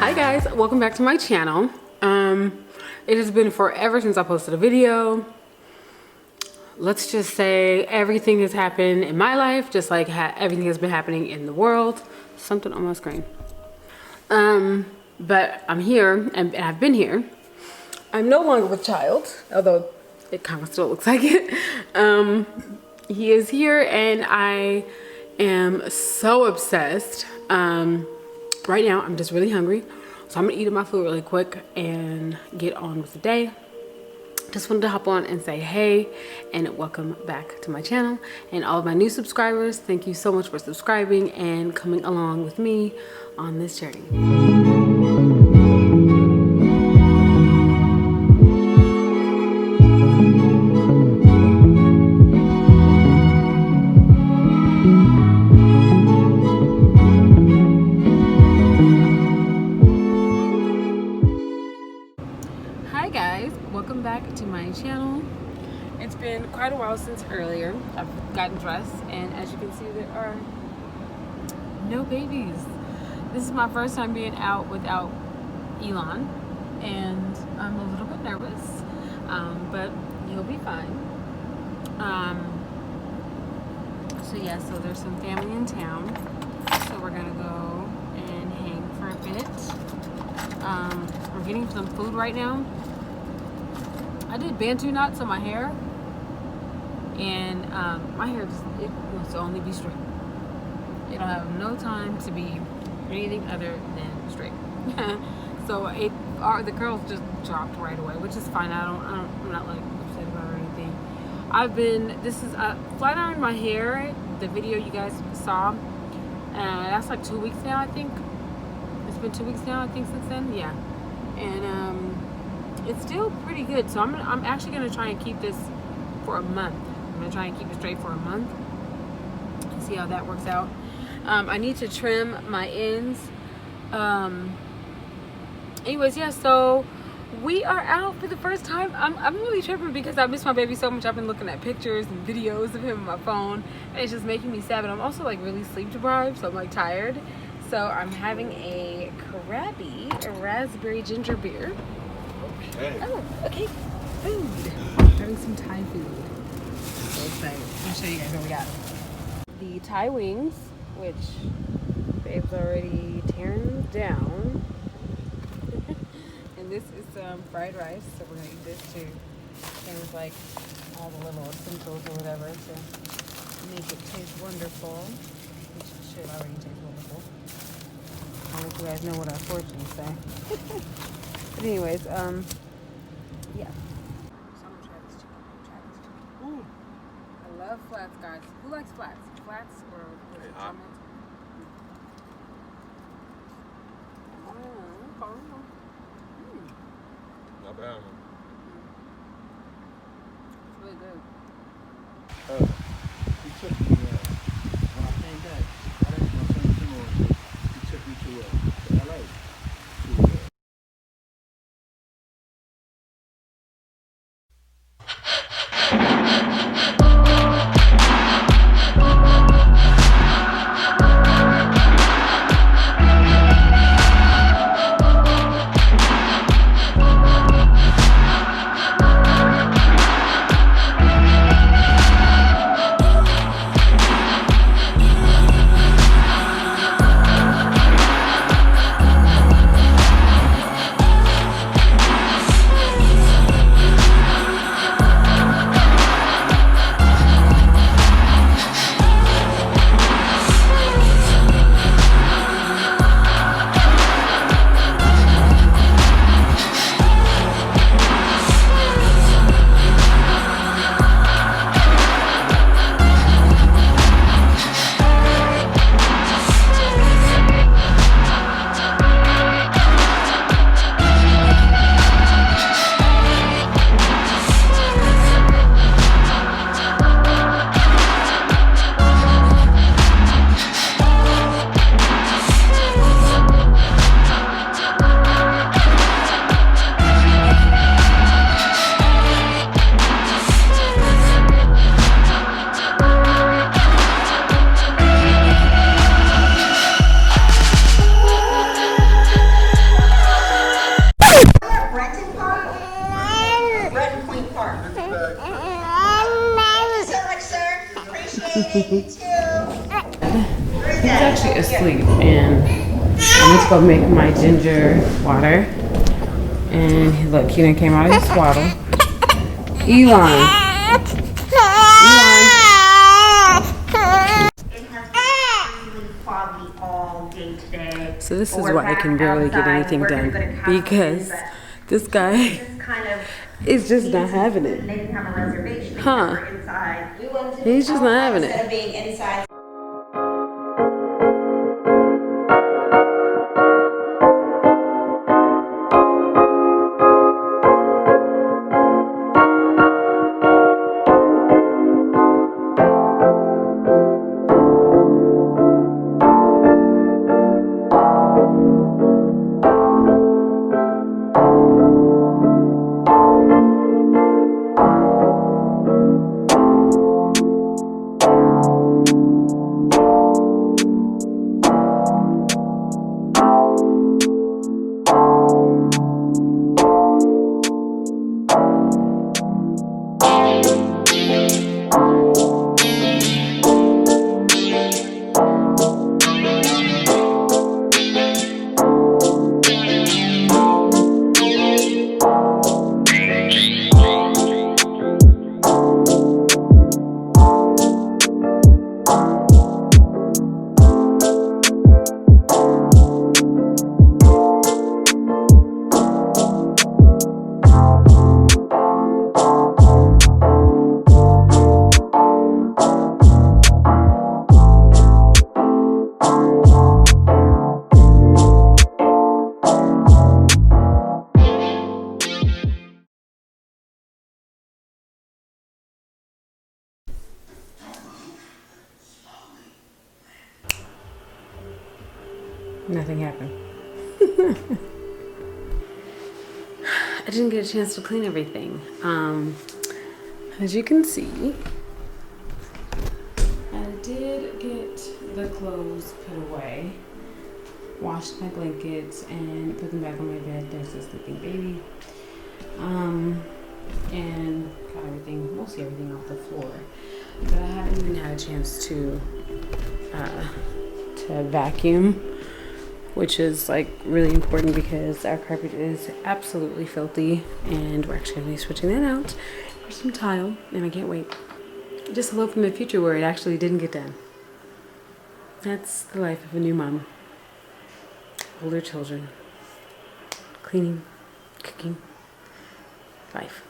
Hi guys, welcome back to my channel. It has been forever since I posted a video. Let's just say everything has happened in my life, just like everything has been happening in the world. Something on my screen. But I'm here and I've been here. I'm no longer with child, although it kind of still looks like it. He is here and I am so obsessed. Right now I'm just really hungry, so I'm gonna eat my food really quick and get on with the day. Just wanted to hop on and say hey and welcome back to my channel, and all of my new subscribers, thank you so much for subscribing and coming along with me on this journey. Welcome back to my channel. It's been quite a while since earlier. I've gotten dressed and as you can see there are no babies. This is my first time being out without Elon and I'm a little bit nervous, but he'll be fine. So yeah, so there's some family in town, so we're gonna go and hang for a bit. We're getting some food right now. I did Bantu knots on my hair, and my hair just, it wants to only be straight. It don't have no time to be anything other than straight. So the curls just dropped right away, which is fine. I'm not like upset about it or anything. This is flat ironed my hair. The video you guys saw, that's like 2 weeks now, I think. It's been 2 weeks now, I think, since then. Yeah, and it's still pretty good, so I'm actually gonna try and keep this for a month. I'm gonna try and keep it straight for a month and see how that works out. I need to trim my ends. Anyways, yeah, so we are out for the first time. I'm really tripping because I miss my baby so much. I've been looking at pictures and videos of him on my phone and it's just making me sad, but I'm also like really sleep deprived, so I'm like tired. So I'm having a raspberry ginger beer. Okay. Oh, okay. Food. Having some Thai food. So excited. I'll show you guys what we got. The Thai wings, which Babe's already tearing down. And this is some fried rice, so we're gonna eat this too. Things like all the little essentials or whatever to make it taste wonderful. Which should already taste wonderful. I don't know if you guys know what our fortunes say. But anyways, yeah. So I'm gonna try this chicken. Ooh, I love flats, guys. Who likes flats? Flats or almonds? Not bad. It's really good. He took me, when I came back, I didn't want to send him on. He took me to LA. asleep, and I went to go make my ginger water. And look, he came out of his swaddle. Elon. So this is why I can barely get anything done, because this guy is just not having it. Huh? He's just not having it. Nothing happened. I didn't get a chance to clean everything. As you can see, I did get the clothes put away, washed my blankets, and put them back on my bed. There's a sleeping baby. And got everything, mostly everything off the floor. But I haven't even had a chance to vacuum, which is like really important because our carpet is absolutely filthy, and we're actually gonna be switching that out for some tile, and I can't wait. Just a hope from the future where it actually didn't get done. That's the life of a new mom. Older children, cleaning, cooking, life.